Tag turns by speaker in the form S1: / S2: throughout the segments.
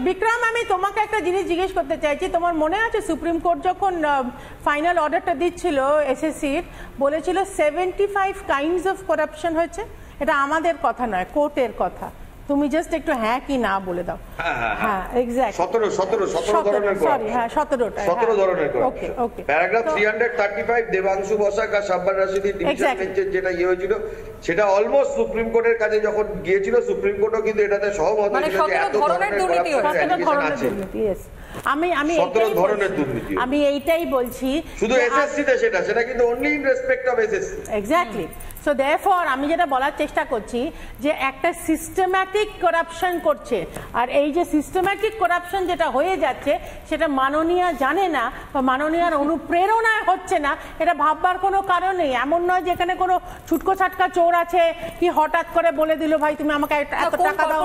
S1: বিক্রম, আমি তোমাকে একটা জিনিস জিজ্ঞেস করতে চাইছি। তোমার মনে আছে সুপ্রিম কোর্ট যখন ফাইনাল অর্ডারটা দিচ্ছিল এসএসসির, বলেছিল 75 কাইন্ডস অফ করাপশন হয়েছে? এটা আমাদের কথা নয়, কোর্টের কথা। তুমি জাস্ট একটু হ্যাঁ কি না বলে দাও। হ্যাঁ এক্স্যাক্ট
S2: 17 ধরনের,
S1: সরি হ্যাঁ
S2: 17 ধরনের ওকে ওকে। প্যারাগ্রাফ 335 দেবাংশু বসাক আর শাব্বার রাশিদি ডিভিশন বেঞ্চের যেটা হয়েছিল, সেটা অলমোস্ট সুপ্রিম কোর্টের কাছে যখন গিয়েছিল, সুপ্রিম কোর্টও কিন্তু এটাতে সহমত হয়েছিল যে এত ধরনের দুর্নীতি আছে।
S1: আমি এইটাই বলছি,
S2: শুধু এসএসসি তে সেটা কিন্তু only in respect of SSC.
S1: Exactly. So therefore আমি যেটা বলার চেষ্টা করছি যে একটা সিস্টেম্যাটিক করাপশন করছে, আর এই যে সিস্টেম্যাটিক করাপশন যেটা হয়ে যাচ্ছে সেটা মাননীয়া জানে না বা মাননীয়ার অনুপ্রেরণায় হচ্ছে না, এটা ভাববার কোনো কারণ নেই। এমন নয় যেখানে কোনো ছুটকো ছাটকা চোর আছে কি হঠাৎ করে বলে দিল ভাই তুমি আমাকে এত টাকা দাও,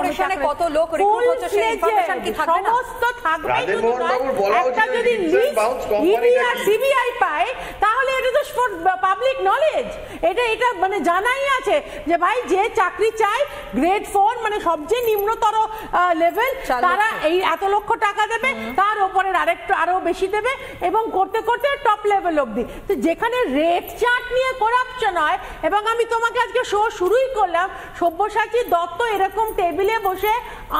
S3: কত লোক রিক্রুট হচ্ছে সেই ইনফরমেশন কি থাকবে না?
S1: সমস্ত থাকবে। একটা যদি সিবিআই পায় তাহলে এটা তো পাবলিক নলেজ, এটা মানে জানাই আছে যে ভাই যে চাকরি চাই গ্রেড 4 মানে সবচেয়ে নিম্নতর লেভেল, তারা এই এত লক্ষ টাকা দেবে, তার উপরে আরো বেশি দেবে, এবং করতে করতে টপ লেভেল অবধি। তো যেখানে রেট চার্ট নিয়ে করাপশন হয়, এবং আমি তোমাকে আজকে শো শুরুই করলাম, সব্যসাচী দত্ত এরকম টেবিলে বসে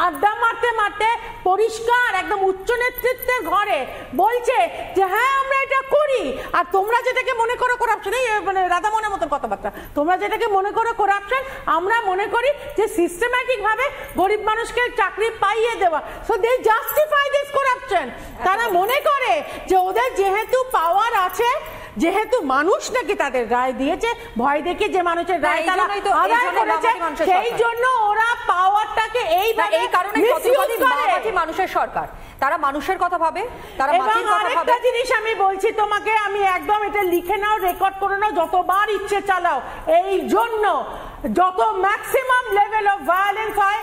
S1: আড্ডা মারতে মারতে পরিষ্কার একদম উচ্চ নেতৃত্বের ঘরে বলছে যে হ্যাঁ আমরা এটা করি, আর তোমরা যেটাকে মনে করো করাপশন, এই মানে রাধা মনের মতন কথাবার্তা, তোমরা যেটাকে মনে করো করাপশন আমরা মনে করি যে সিস্টেম্যাটিক ভাবে গরিব মানুষকে চাকরি পাইয়ে দেওয়া। So they justify this corruption. তারা মনে করে যে ওদের যেহেতু পাওয়ার আছে, যেহেতু মানুষ নাকি তাদের রায় দিয়েছে, ভয় দেখে যে মানুষের রায় তারা আদায় করেছে, সেই জন্য ওরা পাওয়ারটাকে এই
S3: কারণে মানুষের সরকার, তারা মানুষের কথা ভাবে, তারা
S1: মাটির কথা ভাবে। একটা জিনিস আমি বলছি তোমাকে, আমি একদম এটা লিখে নাও, রেকর্ড করে নাও, যতবার ইচ্ছে চালাও। এই জন্য যত ম্যাক্সিমাম লেভেল অফ ভায়োলেন্স হয়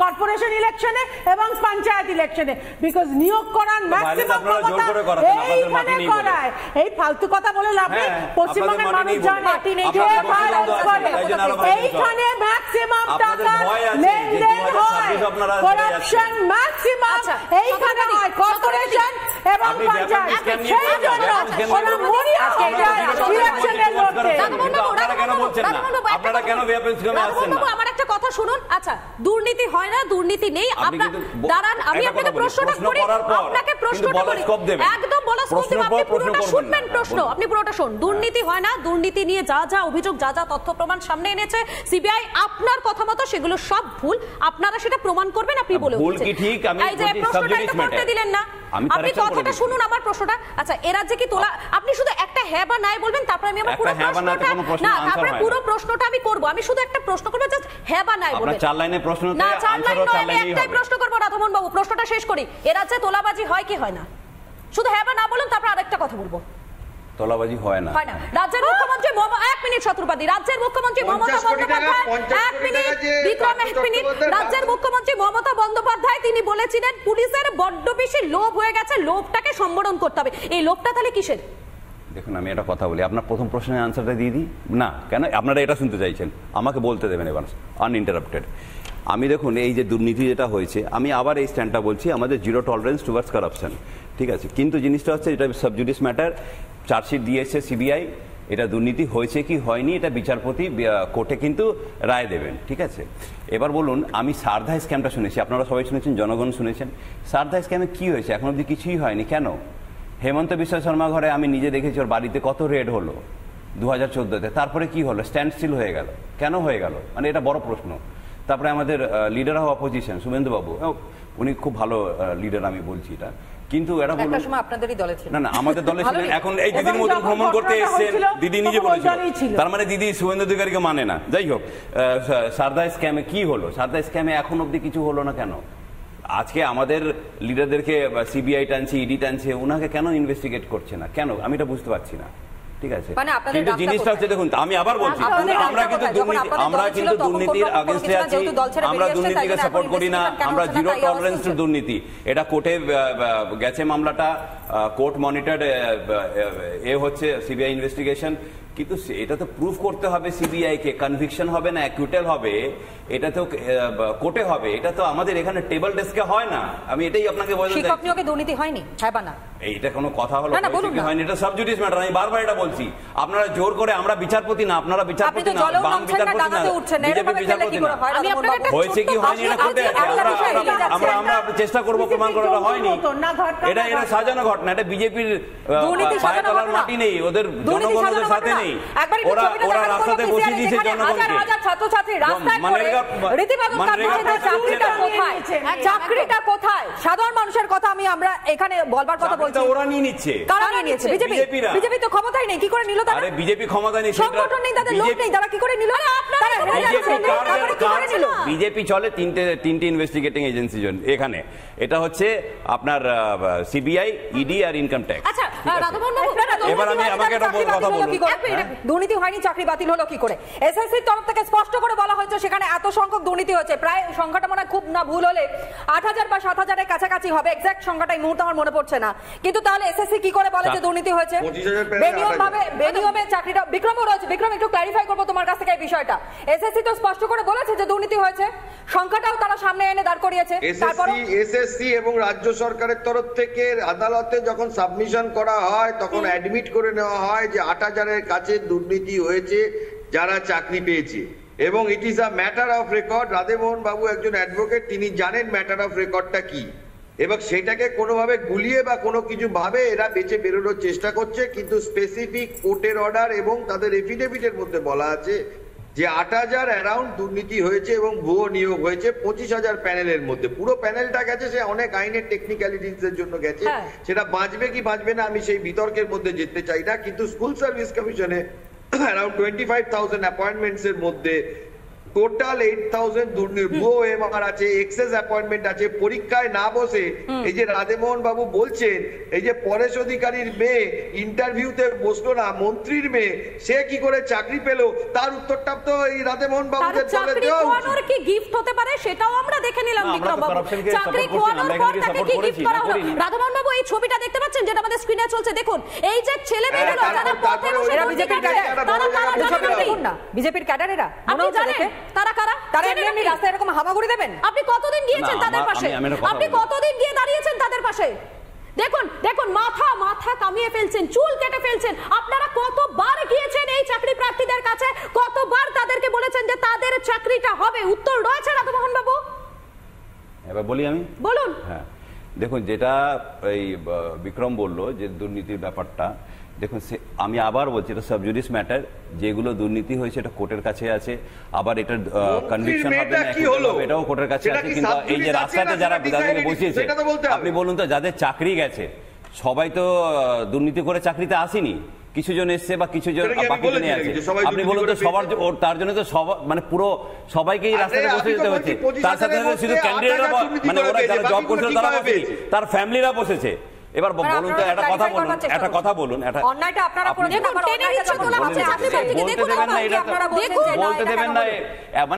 S1: কর্পোরেশন ইলেকশনে এবং পঞ্চায়েত ইলেকশনে, বিকজ নিয়োগ করার ম্যাক্সিমাম ক্ষমতা এইখানে করায়। এই ফালতু কথা বলে লাভ নেই, পশ্চিমবঙ্গের মানুষ জানে যে ভায়োলেন্স করে এইখানে ম্যাক্সিমাম টাকা লেনদেন হয়, করাপশন ম্যাক্সিমাম এইখানে হয়, কর্পোরেশন এবং পঞ্চায়েত। সেই জন্য ওরা মরিয়া হয়ে যায় ইলেকশনে লড়তে।
S3: আপনারা কেন আমার একটা কথা শুনুন। আচ্ছা, দুর্নীতি হয় না, দুর্নীতি নেই, দাঁড়ান আমি আপনাকে প্রশ্নটা করি, আপনাকে প্রশ্নটা করি, একদম বলা আপনি পুরোটা শুনবেন, প্রশ্ন আপনি পুরোটা শুনুন। দুর্নীতি হয় না, দুর্নীতি নিয়ে যা যা অভিযোগ, যা যা তথ্য প্রমাণ সামনে এনেছে সিবিআই, আপনার কথা মতো সেগুলো সব ভুল, আপনারা সেটা প্রমাণ করবেন, আপনি বলে এই যে প্রশ্নটা করতে দিলেন না, আপনি কথাটা শুনুন আমার প্রশ্নটা। আচ্ছা, এ রাজ্যে কি তোলা, আপনি শুধু একটা হ্যাঁ বা নাই বলবেন, তারপর আমি আমার পুরো প্রশ্নটা না, তারপরে পুরো প্রশ্নটা আমি করব, আমি শুধু একটা প্রশ্ন করব, জাস্ট হ্যাঁ বা নাই বলবেন।
S4: চার লাইনে প্রশ্ন,
S3: না চার লাইন নয়, আমি একটাই প্রশ্ন করব রাধামোহন বাবু, প্রশ্নটা শেষ করি। এ রাজ্যে তোলাবাজি হয় কি হয় না? শুধু হ্যাঁ বা না বলুন, তারপর আরেকটা কথা বলবো।
S4: তোলাবাজি হয় না,
S3: হয় না। রাজ্যের মুখ্যমন্ত্রী এক মিনিট শত্রুপাতি, রাজ্যের মুখ্যমন্ত্রী মমতা বন্দ্যোপাধ্যায়, এক মিনিট বিক্রম, এক মিনিট, রাজ্যের মুখ্যমন্ত্রী মমতা বন্দ্যোপাধ্যায় তিনি বলেছিলেন পুলিশের বড্ড বেশি লোভ হয়ে গেছে, লোভটাকে সম্বোধন করতে হবে। এই লোভটা তাহলে কিসের?
S4: দেখুন আমি একটা কথা বলি, আপনার প্রথম প্রশ্নের আনসারটা দিয়ে দিই না, কেন আপনারা এটা শুনতে চাইছেন, আমাকে বলতে দেবেন এবার আনইন্টারাপ্টেড। আমি দেখুন এই যে দুর্নীতি যেটা হয়েছে, আমি আবার এই স্ট্যান্ডটা বলছি, আমাদের জিরো টলারেন্স টুয়ার্ডস কারাপশন, ঠিক আছে, কিন্তু জিনিসটা হচ্ছে এটা সাবজুডিস ম্যাটার, চার্জশিট দিয়েছে সিবিআই, এটা দুর্নীতি হয়েছে কি হয়নি এটা বিচারপতি কোর্টে কিন্তু রায় দেবেন, ঠিক আছে। এবার বলুন, আমি সারদা স্ক্যামটা শুনেছি, আপনারা সবাই শুনেছেন, জনগণ শুনেছেন, সারদা স্ক্যামে কি হয়েছে? এখন অব্দি কিছুই হয়নি, কেন? হেমন্ত বিশ্ব শর্মা ঘরে আমি নিজে দেখেছি, ওর বাড়িতে কত রেড হলো 2014-তে, তারপরে কি হলো? স্ট্যান্ড স্টিল হয়ে গেল, কেন হয়ে গেল? মানে এটা বড় প্রশ্ন। তারপরে আমাদের লিডার অফ অপোজিশন শুভেন্দু বাবু, উনি খুব ভালো লিডার, আমি বলছি এটা, কিন্তু এরা বলুন
S3: আপনাদেরই দলে ছিলেন,
S4: না না আমাদের দলে ছিলেন, এখন এই দিদির মধ্যে ভ্রমণ করতে এসেছেন, দিদি নিজে বলেছিল, তার মানে দিদি শুভেন্দু অধিকারীকে মানে না। যাই হোক, সারদা স্ক্যামে কি হলো? সারদা স্ক্যামে এখন অব্দি কিছু হলো না কেন? আজকে আমাদের লিডারদেরকে সিবিআই টানছে, ইডি টানছে, ওনাকে কেন ইনভেস্টিগেট করছে না কেন? আমি এটা বুঝতে পারছি না, ঠিক আছে। কিন্তু জিনিসটা হচ্ছে, দেখুন আমি আবার বলছি, আমরা কিন্তু দুর্নীতির আগেনস্টে আছি, আমরা দুর্নীতিকে সাপোর্ট করি না, আমরা জিরো টলারেন্স টু দুর্নীতি। এটা কোর্টে গেছে মামলাটা, কোর্ট মনিটর্ড এ হচ্ছে সিবিআই ইনভেস্টিগেশন, কিন্তু এটা তো প্রুফ করতে হবে সিবিআই কে, কনভিকশন হবে না অ্যাকুইটাল হবে, এটা তো কোর্টে হবে, এটা তো আমাদের এখানে টেবল ডেস্কে হয় না। আমি এটাই আপনাকে বলতে চাই।
S3: শিক্ষক নিয়োগে দুর্নীতি হয়নি, হ্যাঁ বা না?
S4: এইটা কোনো কথা হলো? হয়নি, এটা সাব জুডিস ম্যাটার। আমি বারবার এটা বলছি, আপনারা জোর করে, আমরা বিচারপতি না, আপনারা বিচারপতি না, বাম বিচারপতি না, বিজেপি বিচারপতি না, হয়েছে কি হয়নি এটা কোর্টে আছে। আমরা চেষ্টা করবো প্রমাণ করা হয়নি। এটা সাজানো ঘটনা, এটা বিজেপির পায়ে তলার মাটি নেই, ওদের জনগণ ওদের সাথে নেই, ওরা রাস্তাতে বসিয়ে দিয়েছে জনগণকে।
S3: চাকরিটা কোথায়? সাধারণ মানুষের কথা আমরা এখানে বলবার কথা বলছি।
S4: ওরা নিয়ে নিচ্ছে।
S3: কারা নিয়ে নিয়েছে? বিজেপি তো ক্ষমতায় নেই, কি করে নিল তারা?
S4: আরে বিজেপি ক্ষমতায় নেই,
S3: সংগঠন নেই, তাদের লোক নেই, তারা কি করে নিল?
S4: বিজেপি চলে তিনটে ইনভেস্টিগেটিং এজেন্সি এখানে, এটা হচ্ছে আপনার সিবিআই, ইডি আর ইনকাম ট্যাক্স।
S3: আচ্ছা রাধামোহন বাবু,
S4: এবার আমাকে একটা কথা বলুন,
S3: দুর্নীতি হয়নি, চাকরি বাতিল হলো কি করে? এসএসসির তরফ থেকে স্পষ্ট করে বলা হয়েছে সেখানে এত সংখ্যক দুর্নীতি হয়েছে, প্রায় সংখ্যাটা মনে হয় খুব না ভুল হলে 8000 বা 7000 এর কাছাকাছি হবে, এক্সাক্ট সংখ্যাটা এই মুহূর্তে আমার মনে পড়ছে না। কিন্তু তাহলে এসএসসি কি করে বলে যে দুর্নীতি হয়েছে? বেনিয়মে চাকরিটা বিক্রমও রয়েছে। বিক্রম, একটু ক্ল্যারিফাই করবো তোমার কাছ থেকে এই বিষয়টা। এসএসসি তো স্পষ্ট করে বলেছে যে দুর্নীতি হয়েছে, সংখ্যাটাও তারা সামনে এনে দাঁড় করিয়েছে।
S2: এসএসসি এবং রাজ্য সরকারের তরফ থেকে আদালতে যখন সাবমিশন করা হয় তখন অ্যাডমিট করে নেওয়া হয় যে 8000 এর কাছে দুর্নীতি হয়েছে যারা চাকরি পেয়েছে, এবং it is a matter of record. Radhamohan বাবু একজন অ্যাডভোকেট, তিনি জানেন ম্যাটার অফ রেকর্ডটা কি, এবং সেটাকে কোনোভাবে গুলিয়ে বা কোনো কিছু ভাবে এরা বেঁচে বেরোনোর চেষ্টা করছে। কিন্তু স্পেসিফিক কোর্টের অর্ডার এবং তাদের এফিডেভিটের মধ্যে বলা আছে যে 8000 অ্যারাউন্ড দুর্নীতি হয়েছে এবং ভুয়ো নিয়োগ হয়েছে 25000 প্যানেলের মধ্যে। পুরো প্যানেলটা গেছে, সে অনেক আইনের টেকনিক্যালিটিস এর জন্য গেছে, সেটা বাঁচবে কি বাঁচবে না আমি সেই বিতর্কের মধ্যে যেতে চাই না। কিন্তু স্কুল সার্ভিস কমিশনে অ্যারাউন্ড 25000 অ্যাপয়েন্টমেন্টস এর মধ্যে টোটাল 8000 ভুয়ো এমআর আছে, এক্সেস অ্যাপয়েন্টমেন্ট আছে। পরীক্ষায় না বসে এই যে রাধামোহন বাবু বলছেন, এই যে পরেশ অধিকারীর মেয়ে ইন্টারভিউতে বসলো না, মন্ত্রীর মেয়ে, সে কি করে চাকরি পেল, তার উত্তরটা তো এই রাধামোহন বাবুদের বলে দেওয়া উচিত।
S3: কি গিফট হতে পারে সেটাও আমরা দেখে নিলাম বিক্রম বাবু। চাকরি খোয়ানোর পর তাকে কি গিফট করা হলো? রাধামোহন বাবু, এই ছবিটা দেখতে পাচ্ছেন যেটা আমাদের স্ক্রিনে চলছে, দেখুন এই যে ছেলে মেয়েগুলো যারা পথে বসে বিজেপির ক্যাডার, বিজেপির ক্যাডার, এরা আপনি জানেন তারা কারা? তারা এমনি রাস্তায় এরকম হামাগুড়ি দেবেন? আপনি কতদিন গিয়েছেন তাদের পাশে? আপনি কতদিন গিয়ে দাঁড়িয়েছেন তাদের পাশে? দেখুন দেখুন, মাথা কামিয়ে ফেলছেন, চুল কেটে ফেলছেন। আপনারা কতবার গিয়েছেন এই চাকরি প্রার্থীদের কাছে, কতবার তাদেরকে বলেছেন যে তাদের চাকরিটা হবে? উত্তর রয়েছে রাধামোহন বাবু।
S4: এবার বলি আমি,
S3: বলুন।
S4: হ্যাঁ দেখুন, যেটা এই বিক্রম বললো যে দুর্নীতির ব্যাপারটা, দেখুন আমি আবার বলছি এটা সাব জুডিস ম্যাটার। যেগুলো দুর্নীতি হয়েছে এটা কোর্টের কাছে আছে, আবার এটা কনভিকশন হবে না এটাও কোর্টের কাছে আছে। কিন্তু এই যে রাস্তাতে যারা যাদেরকে বসিয়েছে, আপনি বলুন তো, যাদের চাকরি গেছে সবাই তো দুর্নীতি করে চাকরিতে আসেনি, কিছু জন এসছে বা কিছু জন বাকি জনে আছে। আপনি বলুন তো, সবার তার জন্য তো মানে পুরো সবাইকেই রাস্তাতে বসে যেতে হচ্ছে। তার সাথে শুধু ক্যান্ডিডেটরা, মানে ওরা যারা জব করছিল তারা বসেনি, তার ফ্যামিলিরা বসেছে। এবার বলুন তো, একটা কথা বলুন,
S3: অন্যায়টা আপনারা করে দেন, আবার অন্যায়টা যখন বলতে দেবেন না,
S4: বলতে দেবেন না।